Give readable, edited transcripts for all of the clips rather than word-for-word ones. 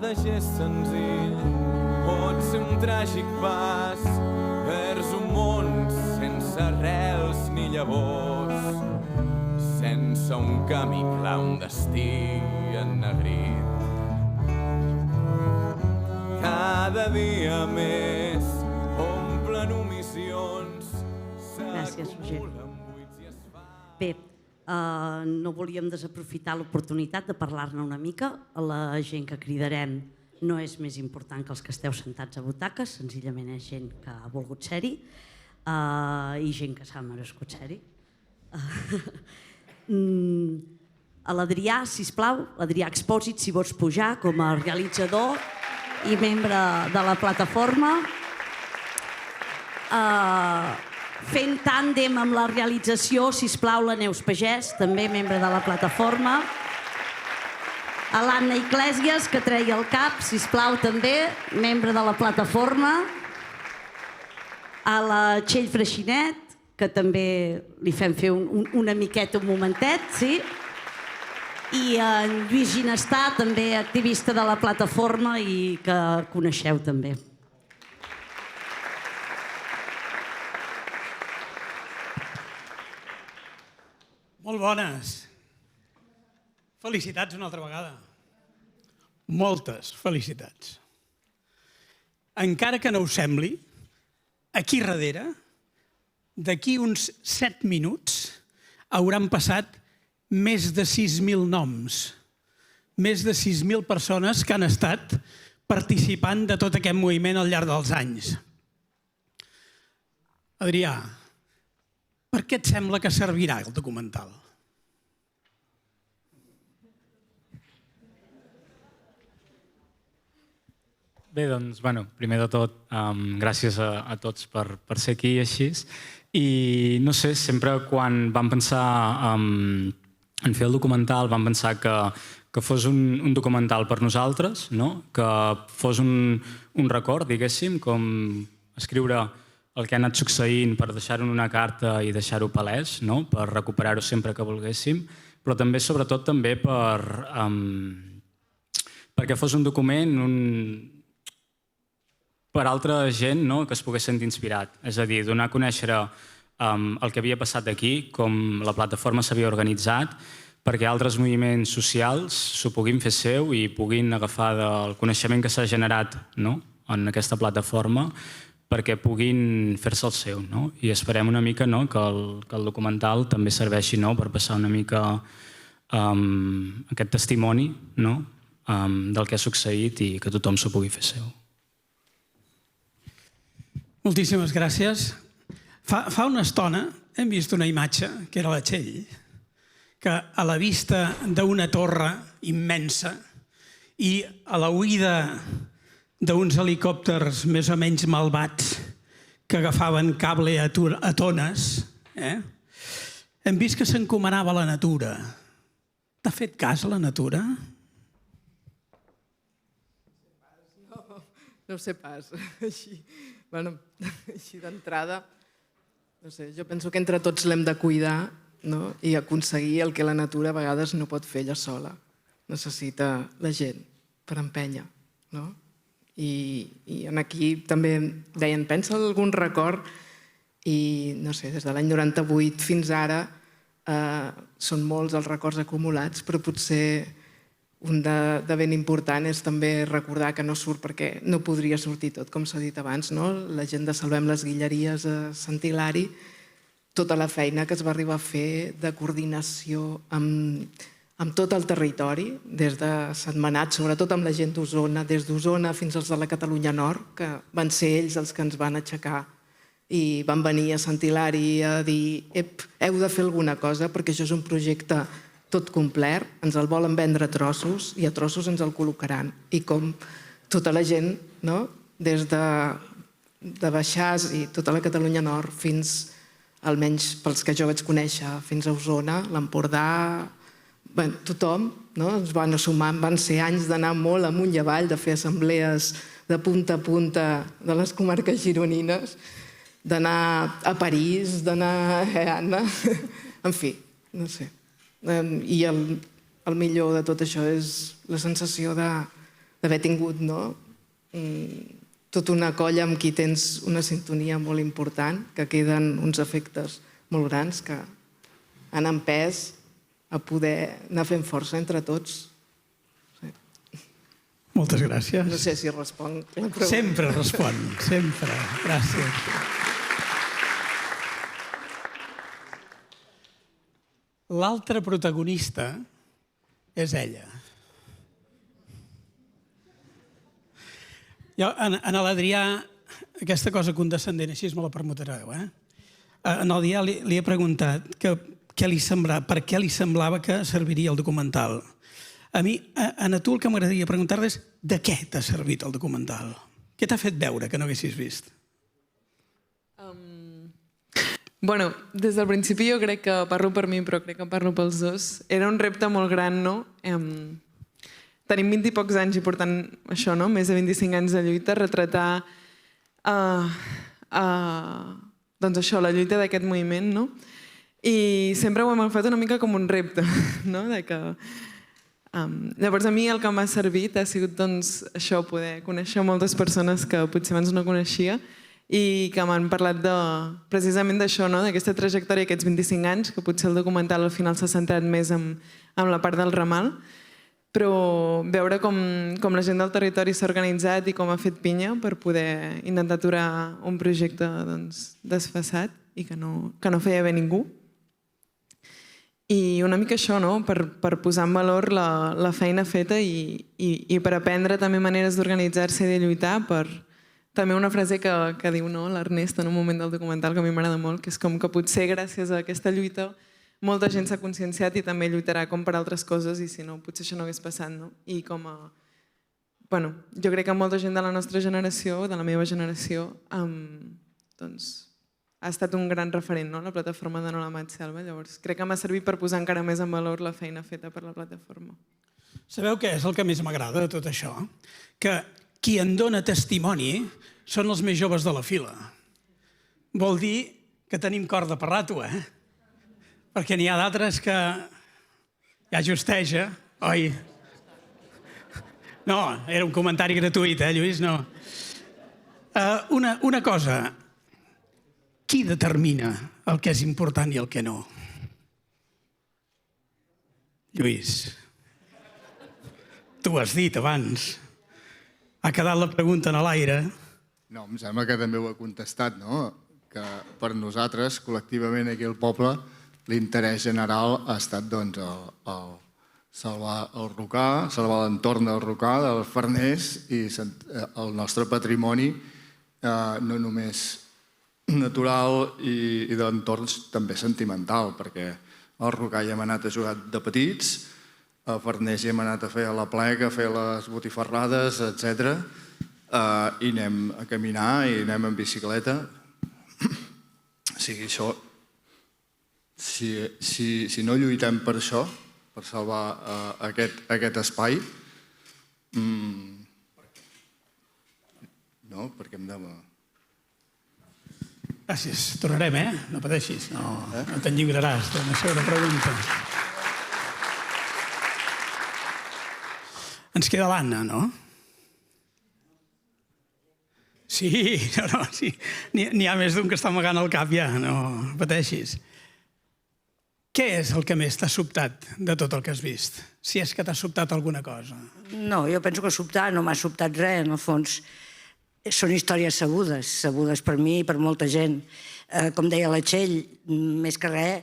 Cada gest senzill pot ser un tràgic pas vers un món sense arrels ni llavors, sense un camí clar, un destí ennegrit. Cada dia més omplen omissions, s'acumulen buits i es fa... Bé, no volíem desaprofitar l'oportunitat de parlar-ne una mica. La gent que cridarem no és més important que els que esteu sentats a butaques, senzillament és gent que ha volgut ser-hi i gent que s'ha merescut ser-hi. A l'Adrià, sisplau, l'Adrià Expòsit, si vols pujar com a realitzador i membre de la plataforma. Fent tàndem amb la realització, sisplau, la Neus Pagès, també membre de la plataforma. A l'Anna Iglesias, que treia el cap, sisplau, també, membre de la plataforma. A la Txell Freixinet, que també li fem fer una miqueta, un momentet, sí. I en Lluís Ginestà, també activista de la plataforma i que coneixeu també. Molt bones. Felicitats una altra vegada. Moltes felicitats. Encara que no us sembli, aquí darrere, d'aquí uns 7 minuts, hauran passat més de 6.000 noms, més de 6.000 persones que han estat participant de tot aquest moviment al llarg dels anys. Adrià, per què et sembla que servirà el documental? Bé, doncs, primer de tot, gràcies a tots per ser aquí i així. I no sé, sempre quan vam pensar en fer el documental vam pensar que fos un documental per nosaltres, que fos un record, diguéssim, com escriure el que ha anat succeint per deixar-ho en una carta i deixar-ho palès, per recuperar-ho sempre que volguéssim, però també, sobretot, també perquè fos un document per a altra gent que es pogués sentir inspirat. És a dir, donar a conèixer el que havia passat aquí, com la plataforma s'havia organitzat, perquè altres moviments socials s'ho puguin fer seu i puguin agafar del coneixement que s'ha generat en aquesta plataforma perquè puguin fer-se el seu. I esperem una mica que el documental també serveixi per passar una mica aquest testimoni del que ha succeït i que tothom s'ho pugui fer seu. Moltíssimes gràcies. Fa una estona hem vist una imatge, que era la Txell, que a la vista d'una torre immensa i a l'oïda d'uns helicòpters més o menys malvats que agafaven cable a tones, hem vist que s'encomanava la natura. T'ha fet cas la natura? No ho sé pas. Així d'entrada, no sé, jo penso que entre tots l'hem de cuidar i aconseguir el que la natura a vegades no pot fer ella sola. Necessita la gent per empènyer. I aquí també deien, pensa en algun record i no sé, des de l'any 98 fins ara són molts els records acumulats, però potser un de ben important és també recordar que no surt perquè no podria sortir tot, com s'ha dit abans, la gent de Salvem les Guilleries a Sant Hilari, tota la feina que es va arribar a fer de coordinació amb tot el territori, des de Sentmenat, sobretot amb la gent d'Osona, des d'Osona fins als de la Catalunya Nord, que van ser ells els que ens van aixecar i van venir a Sant Hilari a dir heu de fer alguna cosa perquè això és un projecte tot complet, ens el volen vendre a trossos i a trossos ens el col·locaran. I com tota la gent, des de Baixàs i tota la Catalunya Nord fins, almenys pels que jo vaig conèixer, fins a Osona, l'Empordà, tothom ens van sumar, van ser anys d'anar molt amunt i avall, de fer assemblees de punta a punta de les comarques gironines, d'anar a París, d'anar a Anna, en fi, no sé. I el millor de tot això és la sensació d'haver tingut tota una colla amb qui tens una sintonia molt important, que queden uns efectes molt grans que han empès a poder anar fent força entre tots. Moltes gràcies. No sé si responc la pregunta. Sempre respon, sempre. Gràcies. L'altre protagonista és ella. Jo, en l'Adrià, aquesta cosa condescendent, així me la permutareu, En l'Adrià li he preguntat per què li semblava que serviria el documental. A mi, a tu el que m'agradaria preguntar-te és de què t'ha servit el documental? Què t'ha fet veure que no haguessis vist? Bueno, des del principi jo crec que parlo per mi, però crec que parlo pels dos. Era un repte molt gran, no? Tenim 20 i pocs anys i portant això, no? Més de 25 anys de lluita, retratar doncs això, la lluita d'aquest moviment, no? I sempre ho hem agafat una mica com un repte, no? Llavors a mi el que m'ha servit ha sigut doncs, això, poder conèixer moltes persones que potser abans no coneixia i que m'han parlat precisament d'això, no? D'aquesta trajectòria, aquests 25 anys, que potser el documental al final s'ha centrat més en la part del ramal, però veure com la gent del territori s'ha organitzat i com ha fet pinya per poder intentar aturar un projecte desfasat i que no feia bé ningú. I una mica això, no? Per posar en valor la feina feta i per aprendre també maneres d'organitzar-se i de lluitar, per també una frase que diu l'Ernest en un moment del documental que a mi m'agrada molt, que és com que potser gràcies a aquesta lluita molta gent s'ha conscienciat i també lluitarà com per altres coses i si no, potser això no hagués passat, no? I bueno, jo crec que molta gent de la nostra generació, de la meva generació, doncs ha estat un gran referent, no? La plataforma de No la Mat Selva. Llavors crec que m'ha servit per posar encara més en valor la feina feta per la plataforma. Sabeu què és el que més m'agrada de tot això? Que qui en dona testimoni són els més joves de la fila. Vol dir que tenim cor de parrato, Perquè n'hi ha d'altres que ja justeja, oi? No, era un comentari gratuït, Lluís? No. Una cosa, qui determina el que és important i el que no? Lluís, tu ho has dit abans. Ha quedat la pregunta en l'aire. No, em sembla que també ho he contestat, no? Que per nosaltres, col·lectivament aquí al poble, l'interès general ha estat salvar el Rocà, salvar l'entorn del Rocà, del Farners i el nostre patrimoni, no només natural i d'entorn també sentimental, perquè al Rocà hi hem anat a jugar de petits, a Farners hi hem anat a fer la plega, a fer les botifarrades, etc. I anem a caminar i anem en bicicleta. O sigui, això... Si no lluitem per això, per salvar aquest espai, no, perquè hem de... Gràcies. Tornarem, No pateixis. No te'n lliuraràs d'una segona pregunta. Ens queda l'Anna, no? Sí, sí. N'hi ha més d'un que està amagant el cap ja, no pateixis. Què és el que més t'ha sobtat de tot el que has vist? Si és que t'ha sobtat alguna cosa. No, jo penso que sobtar no m'ha sobtat res, en el fons. Són històries sabudes per mi i per molta gent. Com deia la Txell, més que res,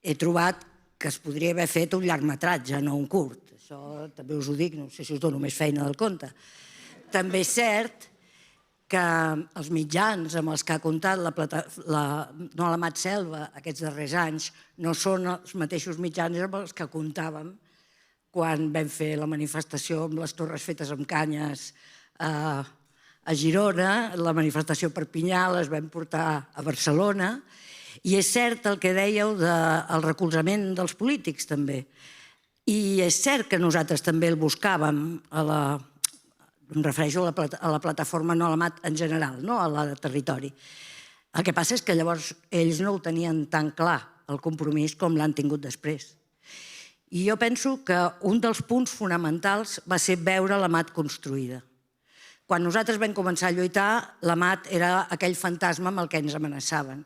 he trobat que es podria haver fet un llargmetratge, no un curt. Això també us ho dic, no sé si us dono més feina del compte. També és cert que els mitjans amb els que ha comptat No la Mat Selva aquests darrers anys no són els mateixos mitjans amb els que comptàvem quan vam fer la manifestació amb les torres fetes amb canyes a Girona, la manifestació a Perpinyà, les vam portar a Barcelona, i és cert el que dèieu del recolzament dels polítics també. I és cert que nosaltres també el buscàvem em refereixo a la plataforma No la Mat en general, no a la de territori. El que passa és que llavors ells no ho tenien tan clar, el compromís, com l'han tingut després. I jo penso que un dels punts fonamentals va ser veure la mat construïda. Quan nosaltres vam començar a lluitar, la mat era aquell fantasma amb el que ens amenaçaven.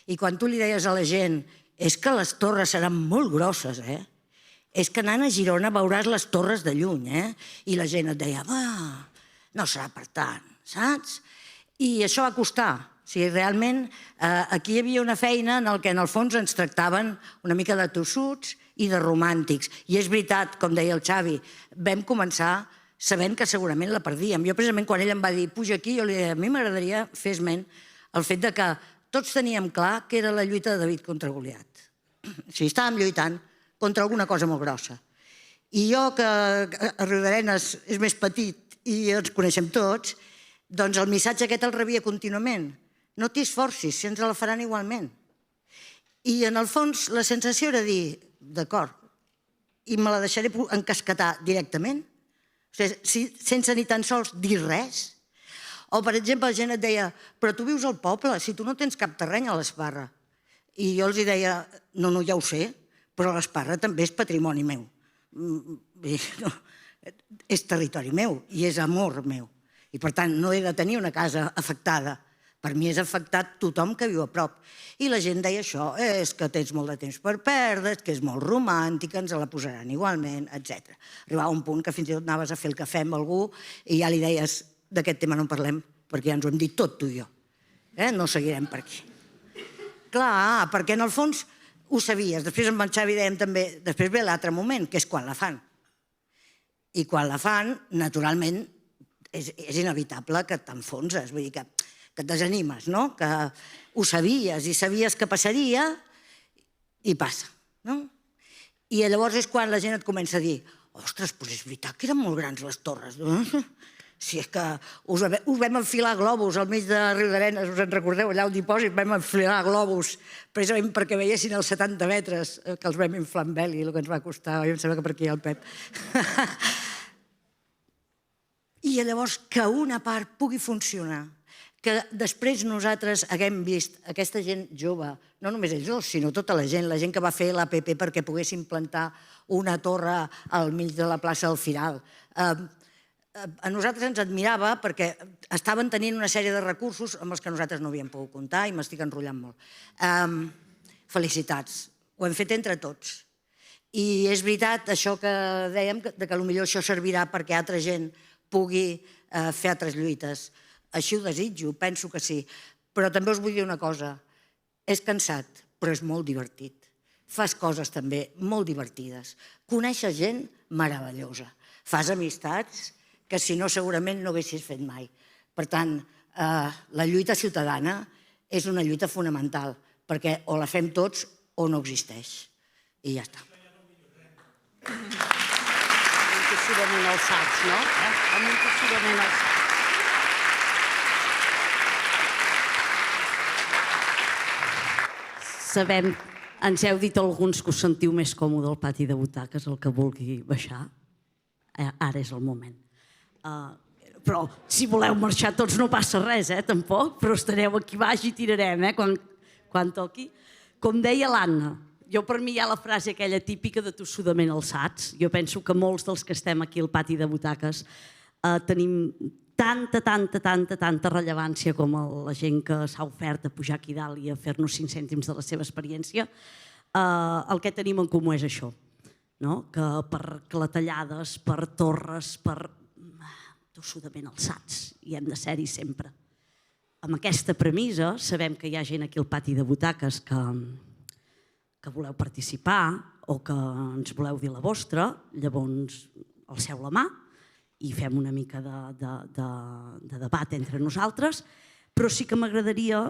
I quan tu li deies a la gent és que les torres seran molt grosses, és que anant a Girona veuràs les torres de lluny, i la gent et deia, no serà per tant, saps? I això va costar. O sigui, realment, aquí hi havia una feina en què en el fons ens tractaven una mica de tossuts i de romàntics. I és veritat, com deia el Xavi, vam començar sabent que segurament la perdíem. Jo, precisament, quan ell em va dir puja aquí, jo li deia, a mi m'agradaria fer esment el fet que tots teníem clar que era la lluita de David contra Goliat. O sigui, estàvem lluitant contra alguna cosa molt grossa. I jo, que a Riudarenes és més petit i ens coneixem tots, doncs el missatge aquest el rebia contínuament. No t'hi esforcis, si ens la faran igualment. I en el fons la sensació era dir, d'acord, i me la deixaré encasquetar directament, sense ni tan sols dir res. O, per exemple, la gent et deia, però tu vius al poble, si tu no tens cap terreny a l'Esparra. I jo els deia, no, ja ho sé, però l'Esparra també és patrimoni meu. És territori meu i és amor meu. I, per tant, no he de tenir una casa afectada. Per mi és afectat tothom que viu a prop. I la gent deia això, és que tens molt de temps per perdre, que és molt romàntica, ens la posaran igualment, etc. Arribava un punt que fins i tot anaves a fer el cafè amb algú i ja li deies, d'aquest tema no en parlem, perquè ja ens ho hem dit tot tu i jo. No seguirem per aquí. Clar, perquè en el fons ho sabies. Després amb en Xavi dèiem també, després ve l'altre moment, que és quan la fan. I quan la fan, naturalment, és inevitable que t'enfonses, vull dir que et desanimes, no? Que ho sabies i sabies que passaria i passa, no? I llavors és quan la gent et comença a dir ostres, doncs és veritat que eren molt grans les torres. Si és que us vam enfilar globus al mig de Riudarenes, us en recordeu, allà al dipòsit vam enfilar globus precisament perquè veiessin els 70 metres que els vam inflar amb heli, el que ens va costar, em sembla que per aquí el Pep. I llavors que una part pugui funcionar, que després nosaltres haguem vist aquesta gent jove, no només ells dos, sinó tota la gent que va fer l'APP perquè poguessin plantar una torre al mig de la plaça del Firal. A nosaltres ens admirava perquè estaven tenint una sèrie de recursos amb els que nosaltres no havíem pogut comptar i m'estic enrotllant molt. Felicitats, ho hem fet entre tots. I és veritat això que dèiem, que potser això servirà perquè altra gent pugui fer altres lluites. Així ho desitjo, penso que sí. Però també us vull dir una cosa. És cansat, però és molt divertit. Fas coses també molt divertides. Coneixes gent meravellosa. Fas amistats que si no segurament no haguessis fet mai. Per tant, la lluita ciutadana és una lluita fonamental, perquè o la fem tots o no existeix. I ja està. Un tossudament alçats, no? Amb un tossudament alçats. Sabem, ens heu dit alguns que us sentiu més còmode al pati de butaques, el que vulgui baixar. Ara és el moment. Però si voleu marxar tots no passa res, tampoc, però estareu aquí baix i tirarem, quan toqui. Com deia l'Anna, jo per mi hi ha la frase aquella típica de tossudament alçats. Jo penso que molts dels que estem aquí al pati de butaques tenim tanta rellevància com la gent que s'ha ofert a pujar aquí dalt i a fer-nos 5 cèntims de la seva experiència. El que tenim en comú és això, que per clatellades, per torres, per tossudament alçats, i hem de ser-hi sempre. Amb aquesta premissa sabem que hi ha gent aquí al pati de butaques que voleu participar o que ens voleu dir la vostra, llavors alceu la mà i fem una mica de debat entre nosaltres, però sí que m'agradaria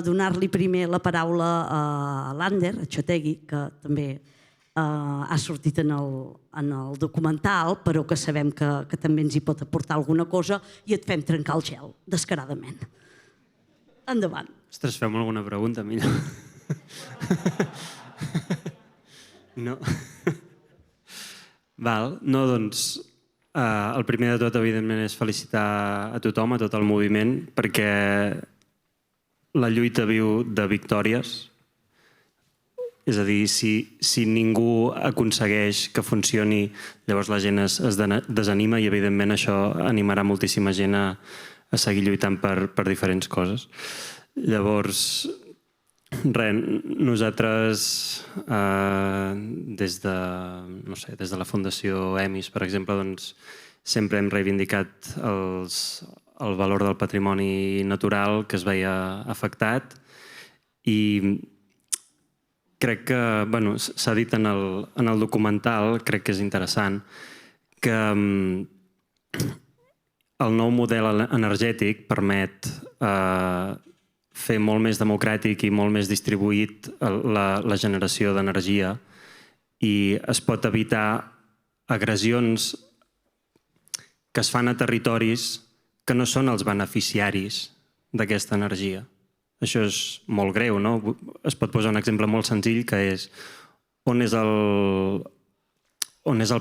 donar-li primer la paraula a l'Ander, a Txotegui, que també ha sortit en el documental, però que sabem que també ens hi pot aportar alguna cosa i et fem trencar el gel, descaradament. Endavant. Ostres, fem alguna pregunta, millor. No? Val, no, doncs... El primer de tot, evidentment, és felicitar a tothom, a tot el moviment, perquè la lluita viu de victòries És a dir, si ningú aconsegueix que funcioni, llavors la gent es desanima i, evidentment, això animarà moltíssima gent a seguir lluitant per diferents coses. Llavors, nosaltres, des de la Fundació EMIS, per exemple, sempre hem reivindicat el valor del patrimoni natural que es veia afectat i crec que, s'ha dit en el documental, crec que és interessant, que el nou model energètic permet fer molt més democràtic i molt més distribuït la generació d'energia i es pot evitar agressions que es fan a territoris que no són els beneficiaris d'aquesta energia. Això és molt greu, no? Es pot posar un exemple molt senzill, que és on és el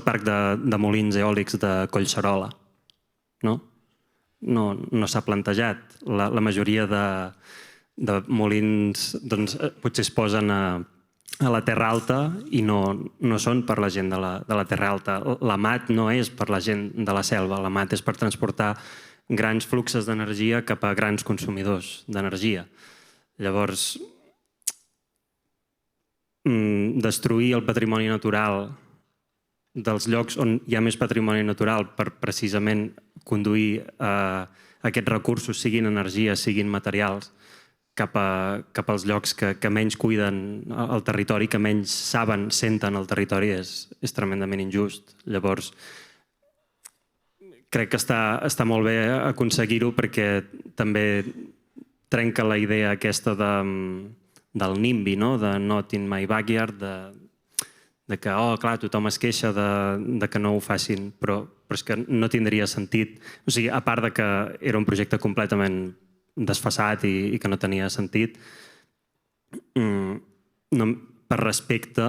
parc de molins eòlics de Collserola? No s'ha plantejat. La majoria de molins potser es posen a la Terra Alta i no són per la gent de la Terra Alta. La MAT no és per la gent de la selva, la MAT és per transportar grans fluxos d'energia cap a grans consumidors d'energia. Llavors, destruir el patrimoni natural dels llocs on hi ha més patrimoni natural per precisament conduir aquests recursos, siguin energia, siguin materials, cap als llocs que menys cuiden el territori, que menys senten el territori, és tremendament injust. Llavors, crec que està molt bé aconseguir-ho perquè també trenca la idea aquesta del NIMBY, de not in my backyard, de que, clar, tothom es queixa de que no ho facin, però és que no tindria sentit. O sigui, a part de que era un projecte completament desfasat i que no tenia sentit, per respecte,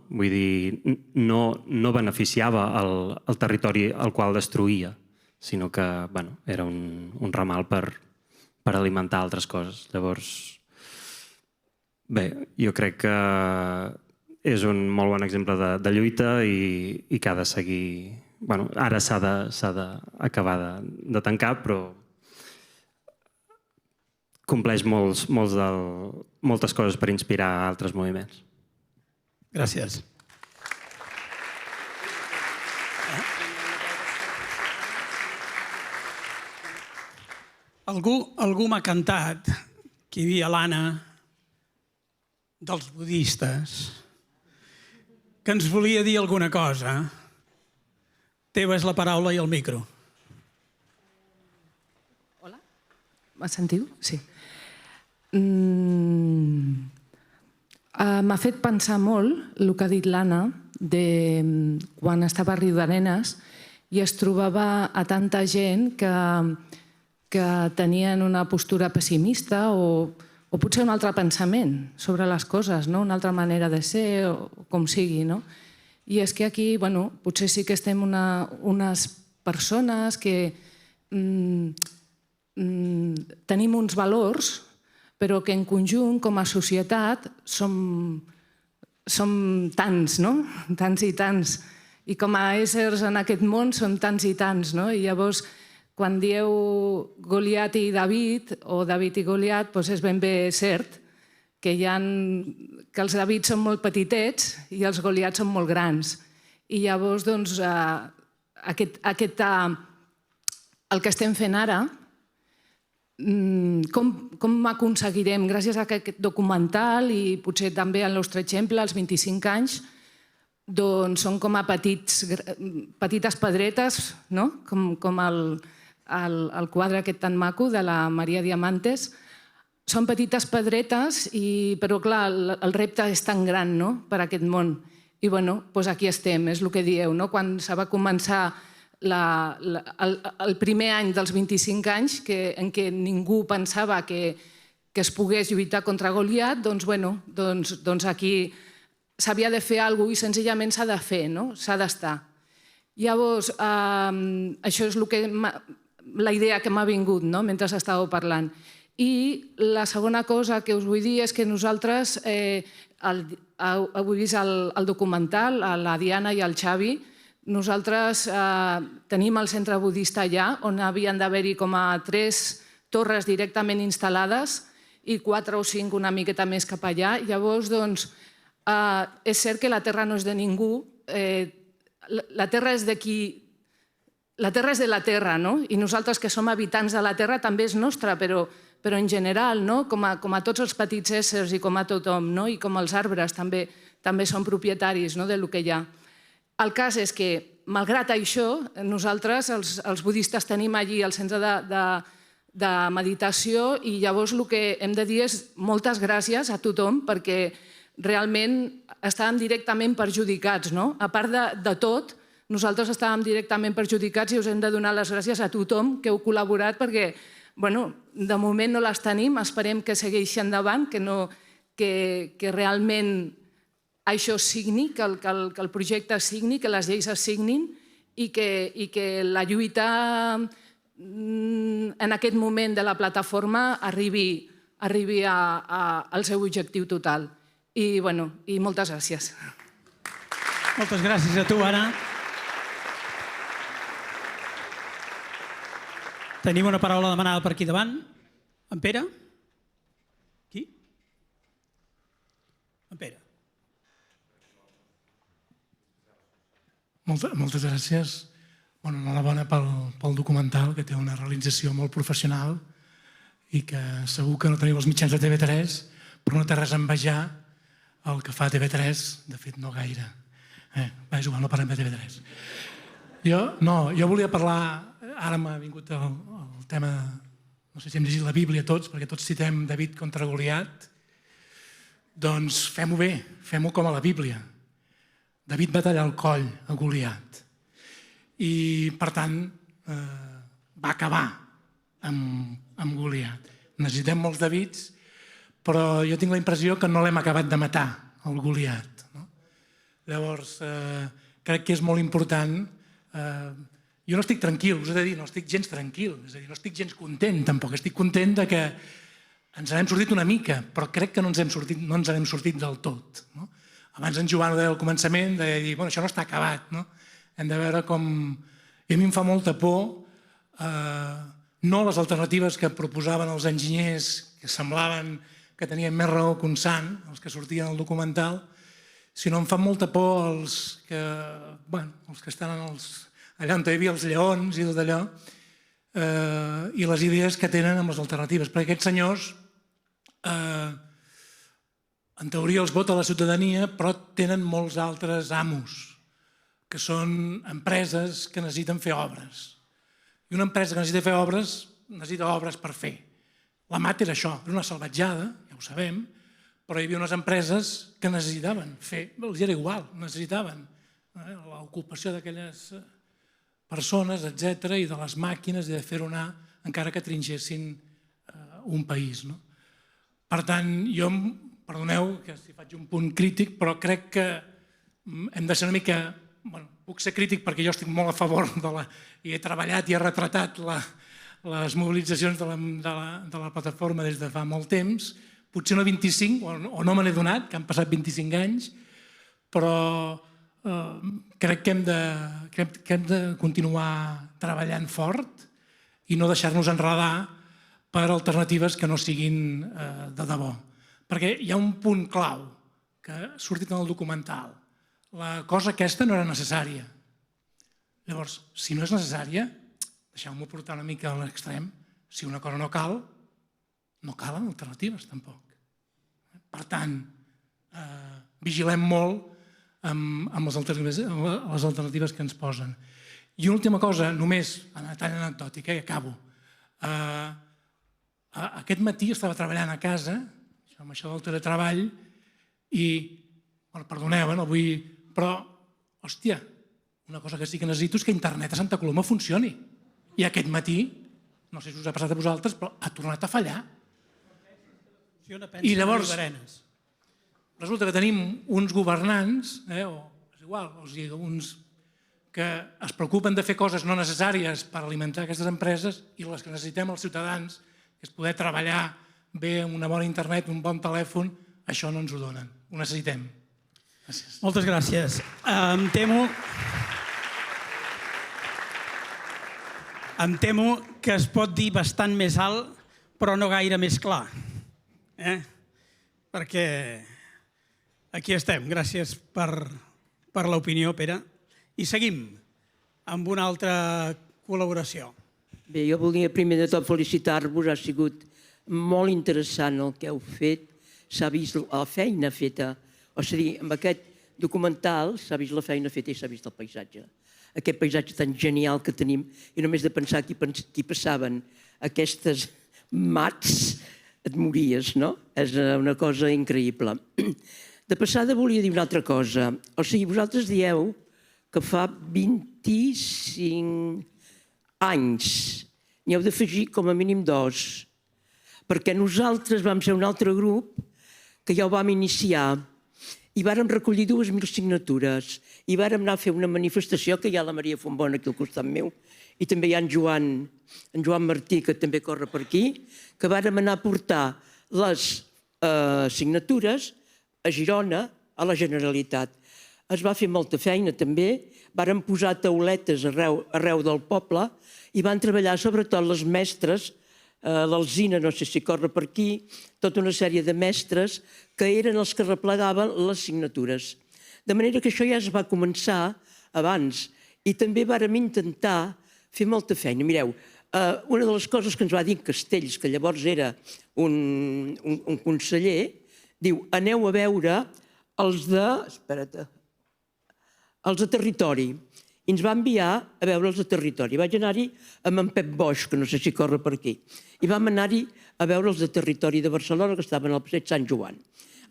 vull dir, no beneficiava el territori al qual destruïa, sinó que era un ramal per alimentar altres coses. Llavors, bé, jo crec que és un molt bon exemple de lluita i que ha de seguir... Ara s'ha d'acabar de tancar, però compleix moltes coses per inspirar altres moviments. Gràcies. Algú m'ha cantat que hi havia l'Anna dels budistes que ens volia dir alguna cosa. Teva és la paraula i el micro. Hola? Me sentiu? Sí. M'ha fet pensar molt el que ha dit l'Anna de quan estava a Riudarenes i es trobava a tanta gent que tenien una postura pessimista o potser un altre pensament sobre les coses, una altra manera de ser o com sigui. I és que aquí potser sí que estem unes persones que tenim uns valors, però que en conjunt, com a societat, som tants, tants i tants. I com a éssers en aquest món som tants i tants. I llavors, quan dieu Goliat i David, o David i Goliat, és ben bé cert que els Davids són molt petitets i els Goliats són molt grans. I llavors, el que estem fent ara, com aconseguirem, gràcies a aquest documental i potser també al nostre exemple, als 25 anys, doncs són com a petites pedretes, com el quadre aquest tan maco de la Maria Diamantes. Són petites pedretes, però clar, el repte és tan gran per aquest món. I doncs aquí estem, és el que dieu. Quan se va començar el primer any dels 25 anys, en què ningú pensava que es pogués lluitar contra Goliat, doncs aquí s'havia de fer alguna cosa i senzillament s'ha de fer, s'ha d'estar. Llavors, això és la idea que m'ha vingut mentre estàveu parlant. I la segona cosa que us vull dir és que nosaltres, heu vist el documental, la Diana i el Xavi. Nosaltres tenim el centre budista allà, on havien d'haver-hi com a 3 torres directament instal·lades i 4 o 5 una miqueta més cap allà. Llavors, doncs, és cert que la terra no és de ningú, la terra és de qui... La terra és de la terra, no? I nosaltres que som habitants de la terra també és nostra, però en general, no? Com a tots els petits éssers i com a tothom, no? I com els arbres també són propietaris del que hi ha. El cas és que, malgrat això, nosaltres, els budistes, tenim allí el centre de meditació i llavors el que hem de dir és moltes gràcies a tothom perquè realment estàvem directament perjudicats, no? A part de tot, nosaltres estàvem directament perjudicats i us hem de donar les gràcies a tothom que heu col·laborat perquè, de moment no les tenim, esperem que segueixi endavant, que realment això signi, que el projecte signi, que les lleis es signin i que la lluita en aquest moment de la plataforma arribi al seu objectiu total. I moltes gràcies. Moltes gràcies a tu, Anna. Tenim una paraula demanada per aquí davant. En Pere? Qui? En Pere. Moltes gràcies. Enhorabona pel documental, que té una realització molt professional i que segur que no teniu els mitjans de TV3, però no té res a envejar el que fa TV3, de fet no gaire. És igual, no parlem de TV3. Jo volia parlar, ara m'ha vingut el tema, no sé si hem llegit la Bíblia tots, perquè tots citem David contra Goliat, doncs fem-ho bé, fem-ho com a la Bíblia. David va tallar el coll a Goliat i, per tant, va acabar amb Goliat. Necessitem molts Davids, però jo tinc la impressió que no l'hem acabat de matar, el Goliat. Llavors, crec que és molt important. Jo no estic tranquil, us he de dir, no estic gens tranquil, és a dir, no estic gens content tampoc, estic content que ens n'hem sortit una mica, però crec que no ens n'hem sortit del tot. Abans en Joan ho deia al començament, de dir, això no està acabat, hem de veure com... I a mi em fa molta por, no les alternatives que proposaven els enginyers, que semblaven que tenien més raó que un sant, els que sortien al documental, sinó em fa molta por els que estan allà on hi havia els lleons i tot allò, i les idees que tenen amb les alternatives. Perquè aquests senyors, en teoria els vota la ciutadania, però tenen molts altres amos, que són empreses que necessiten fer obres. I una empresa que necessita fer obres, necessita obres per fer. La MAT era això, era una salvatjada, ja ho sabem, però hi havia unes empreses que necessitaven fer, els era igual, necessitaven l'ocupació d'aquelles persones, etc., i de les màquines i de fer-ho anar, encara que tringessin un país. Per tant, jo, perdoneu que si faig un punt crític, però crec que hem de ser una mica... Puc ser crític perquè jo estic molt a favor i he treballat i he retratat les mobilitzacions de la plataforma des de fa molt temps, potser no 25, o no me n'he donat, que han passat 25 anys, però crec que hem de continuar treballant fort i no deixar-nos enredar per alternatives que no siguin de debò. Perquè hi ha un punt clau que ha sortit en el documental. La cosa aquesta no era necessària. Llavors, si no és necessària, deixeu-m'ho portar una mica a l'extrem, si una cosa no cal, no calen alternatives tampoc. Per tant, vigilem molt amb les alternatives que ens posen. I una última cosa, només, tan anecdòtica, i acabo. Aquest matí estava treballant a casa, amb això del teletreball, i, perdoneu, no vull... Però, hòstia, una cosa que sí que necessito és que internet a Santa Coloma funcioni. I aquest matí, no sé si us ha passat a vosaltres, però ha tornat a fallar. I llavors, resulta que tenim uns governants, o és igual, uns que es preocupen de fer coses no necessàries per alimentar aquestes empreses i les que necessitem els ciutadans, que és poder treballar bé amb una bona internet, un bon telèfon, això no ens ho donen. Ho necessitem. Moltes gràcies. Em temo que es pot dir bastant més alt, però no gaire més clar. Perquè aquí estem. Gràcies per l'opinió, Pere. I seguim amb una altra col·laboració. Bé, jo volia primer de tot felicitar-vos. Ha sigut molt interessant el que heu fet. S'ha vist la feina feta. O sigui, amb aquest documental s'ha vist la feina feta i s'ha vist el paisatge. Aquest paisatge tan genial que tenim, i només de pensar qui passaven aquestes mats et mories, no? És una cosa increïble. De passada volia dir una altra cosa. O sigui, vosaltres dieu que fa 25 anys n'hi heu d'afegir com a mínim 2, perquè nosaltres vam ser un altre grup que ja ho vam iniciar i vàrem recollir 2.000 signatures i vàrem anar a fer una manifestació que hi ha la Maria Fontbona aquí al costat meu i també hi ha en Joan Martí, que també corre per aquí, que vàrem anar a portar les signatures a Girona, a la Generalitat. Es va fer molta feina també, vàrem posar tauletes arreu del poble i van treballar sobretot les mestres, l'Alzina, no sé si corre per aquí, tota una sèrie de mestres que eren els que replegaven les signatures. De manera que això ja es va començar abans i també vàrem intentar fer molta feina. Mireu, una de les coses que ens va dir Castells, que llavors era un conseller, diu, aneu a veure els de territori. I ens va enviar a veure els de territori. Vaig anar-hi amb en Pep Boix, que no sé si corre per aquí. I vam anar-hi a veure els de territori de Barcelona, que estaven al passeig Sant Joan.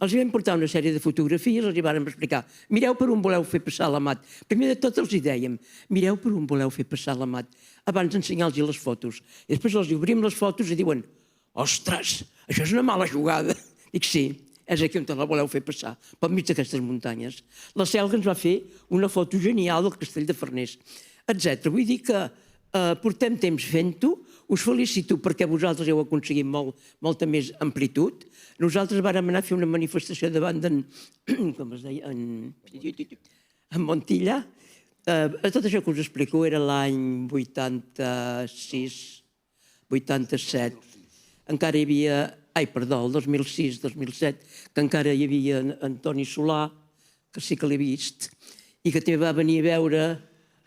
Els vam portar una sèrie de fotografies, els hi vàrem explicar, mireu per on voleu fer passar la mat. Primer de tot els hi dèiem, mireu per on voleu fer passar la mat, abans d'ensenyar-los les fotos. I després els obrim les fotos i diuen, ostres, això és una mala jugada. Dic, sí, és aquí on te la voleu fer passar, pel mig d'aquestes muntanyes. La Selga ens va fer una foto genial del castell de Farners, etc. Vull dir que portem temps fent-ho, us felicito perquè vosaltres heu aconseguit molta més amplitud. Nosaltres vàrem anar a fer una manifestació davant d'en... com es deia? En Montilla. Tot això que us explico era l'any 86, 87. Encara hi havia... Ai, perdó, el 2006-2007, que encara hi havia Antoni Solà, que sí que l'he vist, i que també va venir a veure,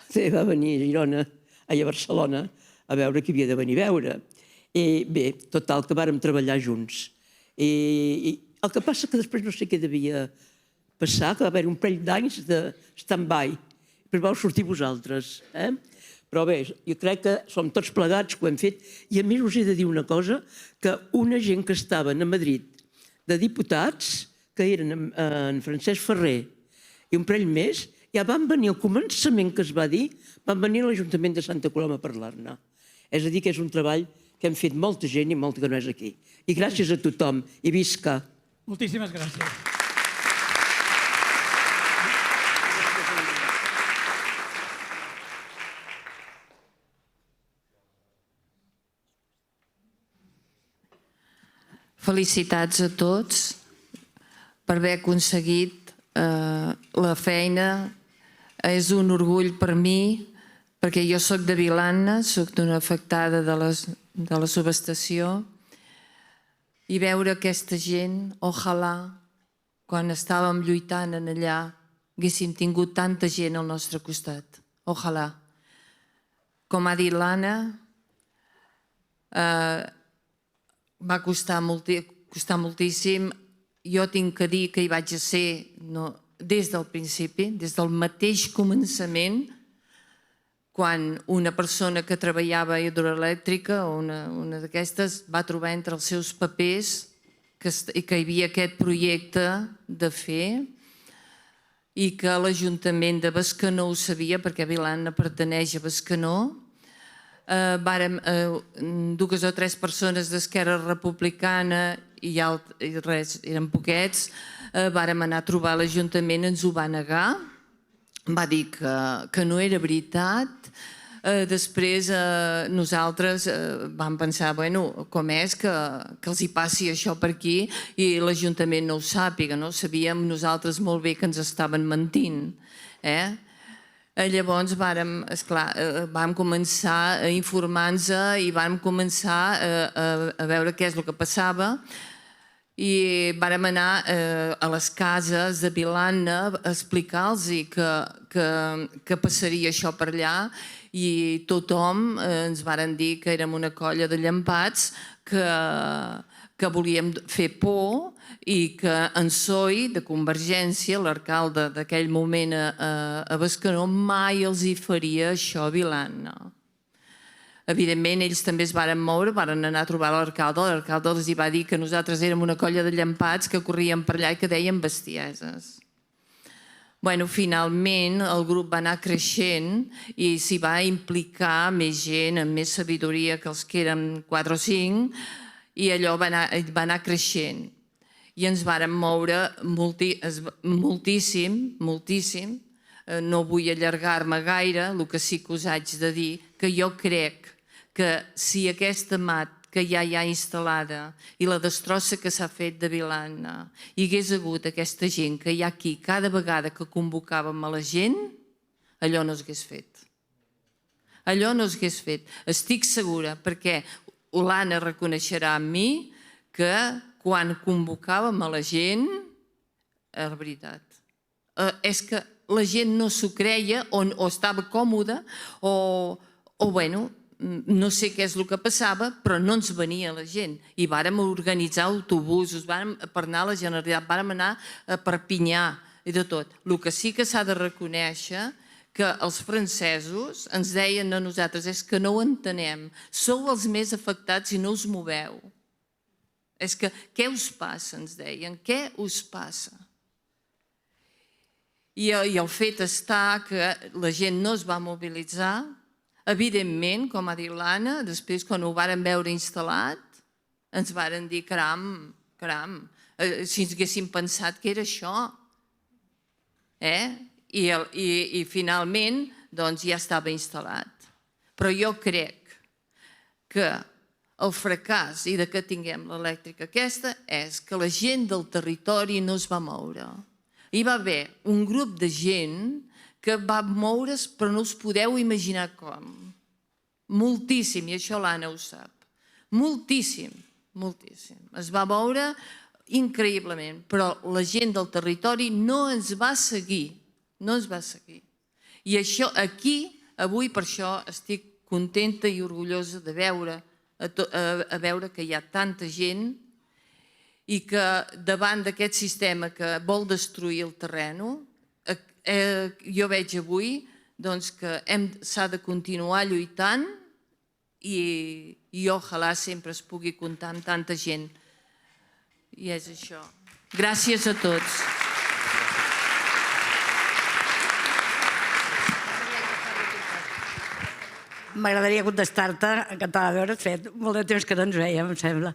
també va venir a Girona, a Barcelona, a veure qui havia de venir a veure. I bé, total, que vàrem treballar junts. I el que passa que després no sé què devia passar, que va haver un parell d'anys de stand-by. Després vau sortir vosaltres, Però bé, jo crec que som tots plegats que ho hem fet i a més us he de dir una cosa, que una gent que estaven a Madrid de diputats, que eren en Francesc Ferrer i un parell més, ja van venir al començament que es va dir, van venir a l'Ajuntament de Santa Coloma a parlar-ne. És a dir, que és un treball que hem fet molta gent i molta que no és aquí. I gràcies a tothom. I visca! Moltíssimes gràcies. Felicitats a tots per haver aconseguit la feina. És un orgull per mi, perquè jo soc de Vilanna, soc d'una afectada de la subestació, i veure aquesta gent, ojalà, quan estàvem lluitant en allà, haguéssim tingut tanta gent al nostre costat. Ojalà. Com ha dit l'Anna, va costar moltíssim. Jo tinc que dir que hi vaig ser des del principi, des del mateix començament, quan una persona que treballava a hidroelèctrica, una d'aquestes, va trobar entre els seus papers que hi havia aquest projecte de fer i que l'Ajuntament de Bescanó ho sabia, perquè Vilanna pertaneix a Bescanó. Dues o tres persones d'Esquerra Republicana i res, eren poquets, vàrem anar a trobar l'Ajuntament, ens ho va negar, va dir que no era veritat, Després nosaltres vam pensar, bueno, com és que els hi passi això per aquí i l'Ajuntament no ho sàpiga, no? Sabíem nosaltres molt bé que ens estaven mentint. Llavors vam començar a informar-nos i vam començar a veure què és el que passava i vàrem anar a les cases de Vilanna a explicar-los que passaria això per allà i tothom ens varen dir que érem una colla de llampats que volíem fer por i que en Soy, de Convergència, l'alcalde d'aquell moment a Bescanó, mai els hi faria això a Vilanna. Evidentment, ells també es varen moure, varen anar a trobar l'alcalde els va dir que nosaltres érem una colla de llampats que corrien per allà i que deien bestieses. Finalment, el grup va anar creixent i s'hi va implicar més gent, amb més sabidoria que els que érem 4 o 5, i allò va anar creixent. I ens varen moure moltíssim, moltíssim. No vull allargar-me gaire, el que sí que us haig de dir, que jo crec que si aquesta mat que ja hi ha instal·lada i la destrossa que s'ha fet de Vilanna hi hagués hagut aquesta gent que hi ha aquí cada vegada que convocàvem a la gent, allò no s'hagués fet. Allò no s'hagués fet. Estic segura, perquè l'Anna reconeixerà amb mi que quan convocàvem a la gent, és veritat, és que la gent no s'ho creia o estava còmoda o bueno, no sé què és el que passava, però no ens venia la gent. I vàrem organitzar autobusos, per anar a la Generalitat, vàrem anar a Perpinyà i de tot. El que sí que s'ha de reconèixer que els francesos ens deien a nosaltres és que no ho entenem, sou els més afectats i no us moveu. És que què us passa, ens deien, què us passa? I el fet està que la gent no es va mobilitzar. Evidentment, com ha dit l'Anna, després quan ho varen veure instal·lat, ens varen dir, caram, si ens haguéssim pensat que era això. I finalment ja estava instal·lat. Però jo crec que el fracàs i que tinguem l'elèctrica aquesta és que la gent del territori no es va moure. Hi va haver un grup de gent que va moure's, però no us podeu imaginar com. Moltíssim, i això l'Anna ho sap. Moltíssim, moltíssim. Es va moure increïblement, però la gent del territori no ens va seguir, no ens va seguir. I això aquí, avui, per això estic contenta i orgullosa de veure que hi ha tanta gent i que davant d'aquest sistema que vol destruir el terreny, jo veig avui que s'ha de continuar lluitant i ojalà sempre es pugui comptar amb tanta gent. I és això. Gràcies a tots. M'agradaria contestar-te, encantada de veure't, fet molt de temps que no ens veiem, em sembla.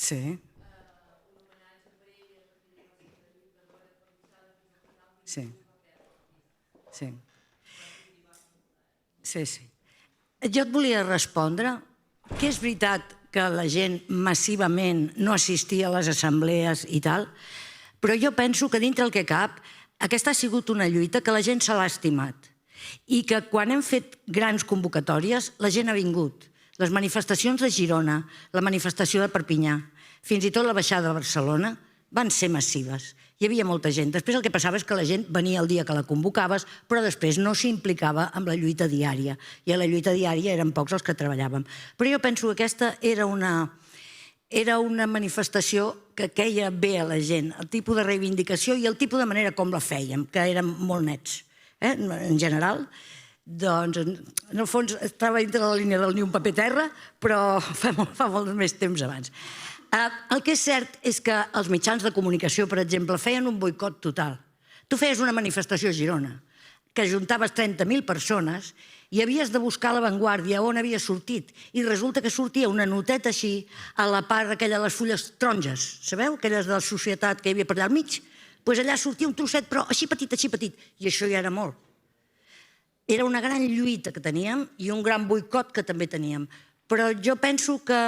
Sí. Sí. Sí. Sí, sí. Jo et volia respondre que és veritat que la gent massivament no assistia a les assemblees i tal, però jo penso que dintre el que cap aquesta ha sigut una lluita que la gent se l'ha estimat i que quan hem fet grans convocatòries la gent ha vingut. Les manifestacions de Girona, la manifestació de Perpinyà, fins i tot la baixada de Barcelona, van ser massives. Hi havia molta gent. Després el que passava és que la gent venia el dia que la convocaves, però després no s'implicava amb la lluita diària. I a la lluita diària eren pocs els que treballàvem. Però jo penso que aquesta era una manifestació que queia bé a la gent, el tipus de reivindicació i el tipus de manera com la fèiem, que érem molt nets, en general. Doncs, en el fons, estava dintre la línia del ni un paper terra, però fa molt més temps abans. El que és cert és que els mitjans de comunicació, per exemple, feien un boicot total. Tu feies una manifestació a Girona, que ajuntaves 30.000 persones i havies de buscar l'avantguàrdia on havia sortit, i resulta que sortia una noteta així a la part aquella de les fulles taronges, sabeu? Aquelles de la societat que hi havia per allà al mig. Doncs allà sortia un trosset, però així petit, i això ja era molt. Era una gran lluita que teníem i un gran boicot que també teníem. Però jo penso que,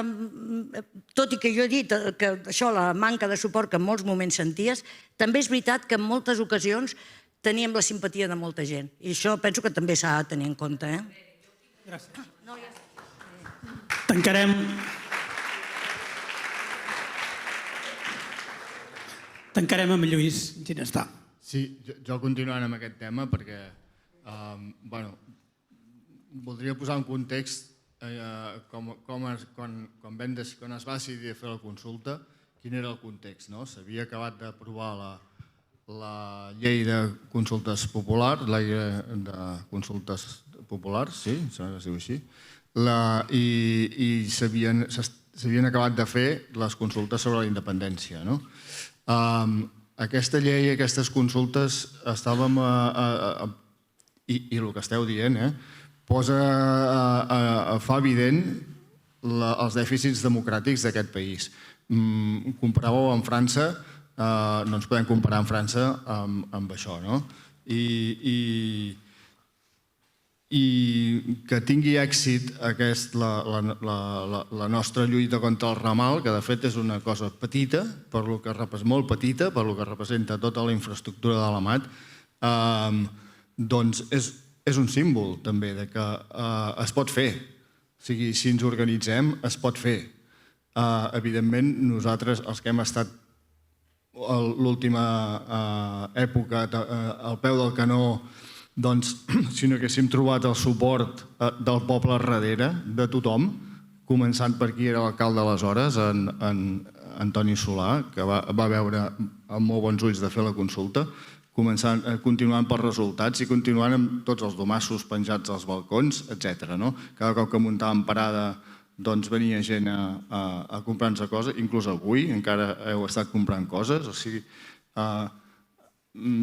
tot i que jo he dit que això, la manca de suport que en molts moments senties, també és veritat que en moltes ocasions teníem la simpatia de molta gent. I això penso que també s'ha de tenir en compte. Gràcies. Tancarem amb Lluís Ginestà. Sí, jo continuant amb aquest tema perquè voldria posar en context quan es va decidir fer la consulta, quin era el context. S'havia acabat d'aprovar la llei de consultes populars, la llei de consultes populars, sí, es diu així, i s'havien acabat de fer les consultes sobre la independència. Aquesta llei i aquestes consultes estàvem, i el que esteu dient, fa evident els dèficits democràtics d'aquest país. Comparàveu amb França, no ens podem comparar amb França amb això, no? I que tingui èxit la nostra lluita contra el ramal, que de fet és una cosa petita, molt petita, per lo que representa tota la infraestructura de l'AMAT, doncs és un símbol també de que es pot fer. O sigui, si ens organitzem, es pot fer. Evidentment, nosaltres, els que hem estat l'última època al peu del canó, doncs, si no haguéssim trobat el suport del poble darrere, de tothom, començant per qui era l'alcalde aleshores, Antoni Solà, que va veure amb molt bons ulls de fer la consulta, continuant pels resultats i continuant amb tots els domassos penjats als balcons, etc. Cada cop que muntàvem parada venia gent a comprar-nos coses, inclús avui encara heu estat comprant coses, o sigui,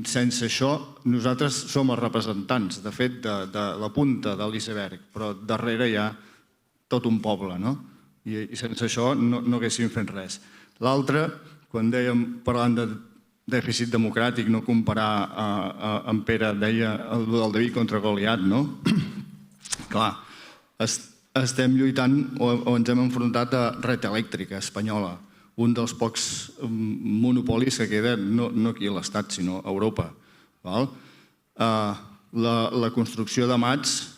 sense això nosaltres som els representants, de fet, de la punta de l'iceberg, però darrere hi ha tot un poble, i sense això no haguéssim fet res. L'altre, quan dèiem, parlant de dèficit democràtic, no comparar amb Pere, deia el del David contra Goliat, no? Clar, estem lluitant o ens hem enfrontat a Red Elèctrica espanyola, un dels pocs monopolis que queda no aquí a l'Estat, sinó a Europa. La construcció de mats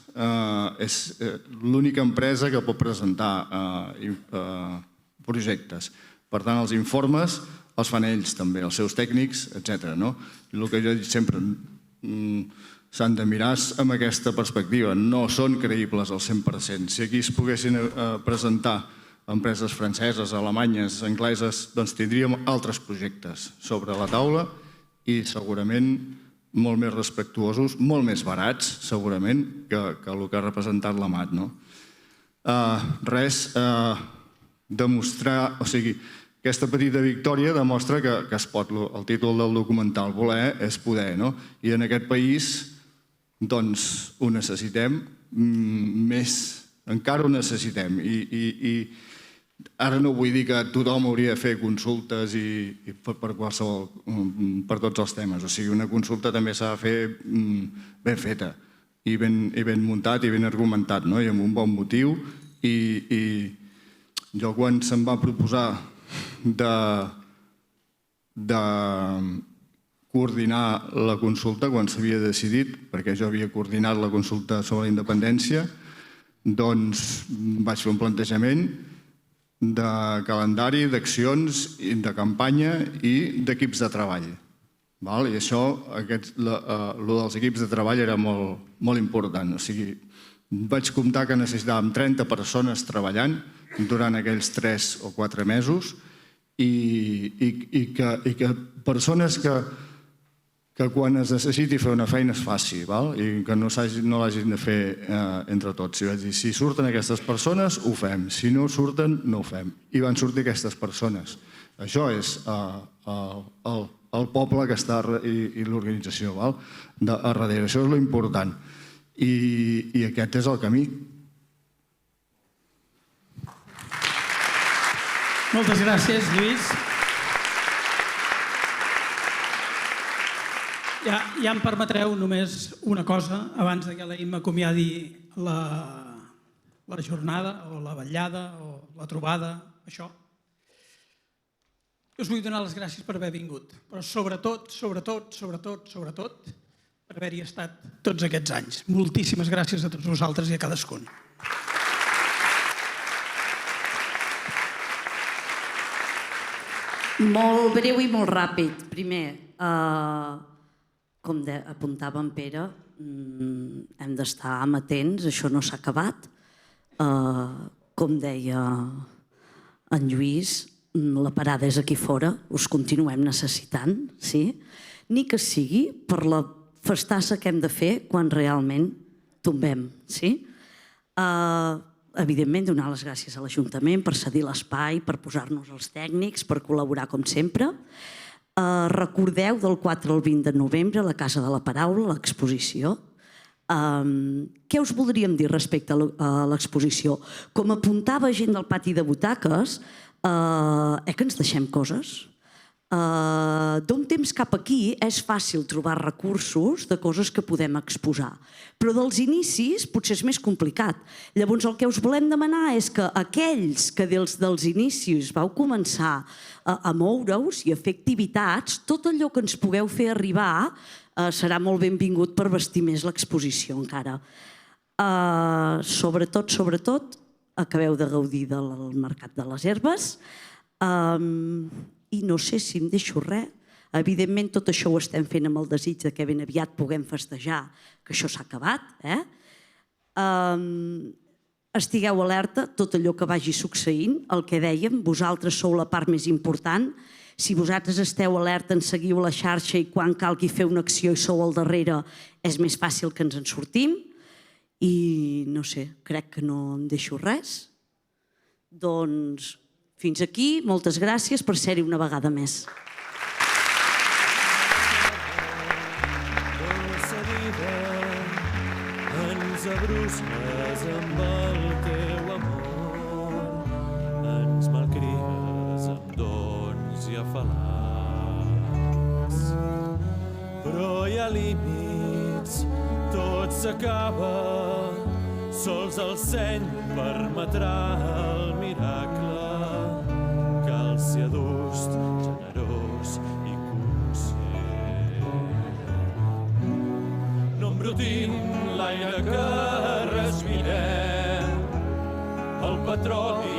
és l'única empresa que pot presentar projectes. Per tant, els informes els fan ells també, els seus tècnics, etc. El que jo he dit sempre, s'han de mirar amb aquesta perspectiva. No són creïbles al 100%. Si aquí es poguessin presentar empreses franceses, alemanyes, angleses, doncs tindríem altres projectes sobre la taula i segurament molt més respectuosos, molt més barats, segurament, que el que ha representat l'AMAT. Res, demostrar, o sigui, aquesta petita victòria demostra que es pot, el títol del documental, voler és poder, i en aquest país doncs ho necessitem més, encara ho necessitem, i ara no vull dir que tothom hauria de fer consultes per tots els temes, o sigui, una consulta també s'ha de fer ben feta i ben muntat i ben argumentat, i amb un bon motiu, i jo quan se'm va proposar de coordinar la consulta, quan s'havia decidit, perquè jo havia coordinat la consulta sobre la independència, doncs vaig fer un plantejament de calendari, d'accions, de campanya i d'equips de treball. I això, el dels equips de treball era molt important. O sigui, vaig comptar que necessitàvem 30 persones treballant durant aquells 3 o 4 mesos i que persones que quan es necessiti fer una feina es faci i que no l'hagin de fer entre tots. I vaig dir, si surten aquestes persones, ho fem. Si no surten, no ho fem. I van sortir aquestes persones. Això és el poble que està i l'organització a darrere. Això és l'important. I aquest és el camí. Moltes gràcies, Lluís. Ja em permetreu només una cosa abans que l'Aim m'acomiadi la jornada o la vetllada o la trobada, això. Us vull donar les gràcies per haver vingut, però sobretot, per haver-hi estat tots aquests anys. Moltíssimes gràcies a tots vosaltres i a cadascun. Molt breu i molt ràpid. Primer, com apuntava en Pere, hem d'estar amatents, això no s'ha acabat. Com deia en Lluís, la parada és aquí fora, us continuem necessitant, sí? Ni que sigui per la festassa que hem de fer quan realment tombem, sí? Evidentment, donar les gràcies a l'Ajuntament per cedir l'espai, per posar-nos els tècnics, per col·laborar com sempre. Recordeu del 4 al 20 de novembre a la Casa de la Paraula, l'exposició. Què us voldríem dir respecte a l'exposició? Com apuntava gent del pati de butaques, que ens deixem coses. D'un temps cap aquí és fàcil trobar recursos de coses que podem exposar, però dels inicis potser és més complicat. Llavors el que us volem demanar és que aquells que des dels inicis vau començar a moure-us i a fer activitats, tot allò que ens pugueu fer arribar serà molt benvingut per vestir més l'exposició encara. Sobretot, acabeu de gaudir del Mercat de les Herbes. I no sé si em deixo res. Evidentment, tot això ho estem fent amb el desig que ben aviat puguem festejar que això s'ha acabat. Estigueu alerta, tot allò que vagi succeint, el que dèiem, vosaltres sou la part més important. Si vosaltres esteu alerta, en seguiu la xarxa i quan calgui fer una acció i sou al darrere, és més fàcil que ens en sortim. I no sé, crec que no em deixo res. Doncs fins aquí, moltes gràcies per ser-hi una vegada més. Dolça vida, ens abrusques amb el teu amor, ens malcries amb dons i afalacs. Però hi ha límits, tot s'acaba, sols el seny permetrà el miracle. Cal ser adust, generós i conscient. No embrutim l'aire que respirem, el petroli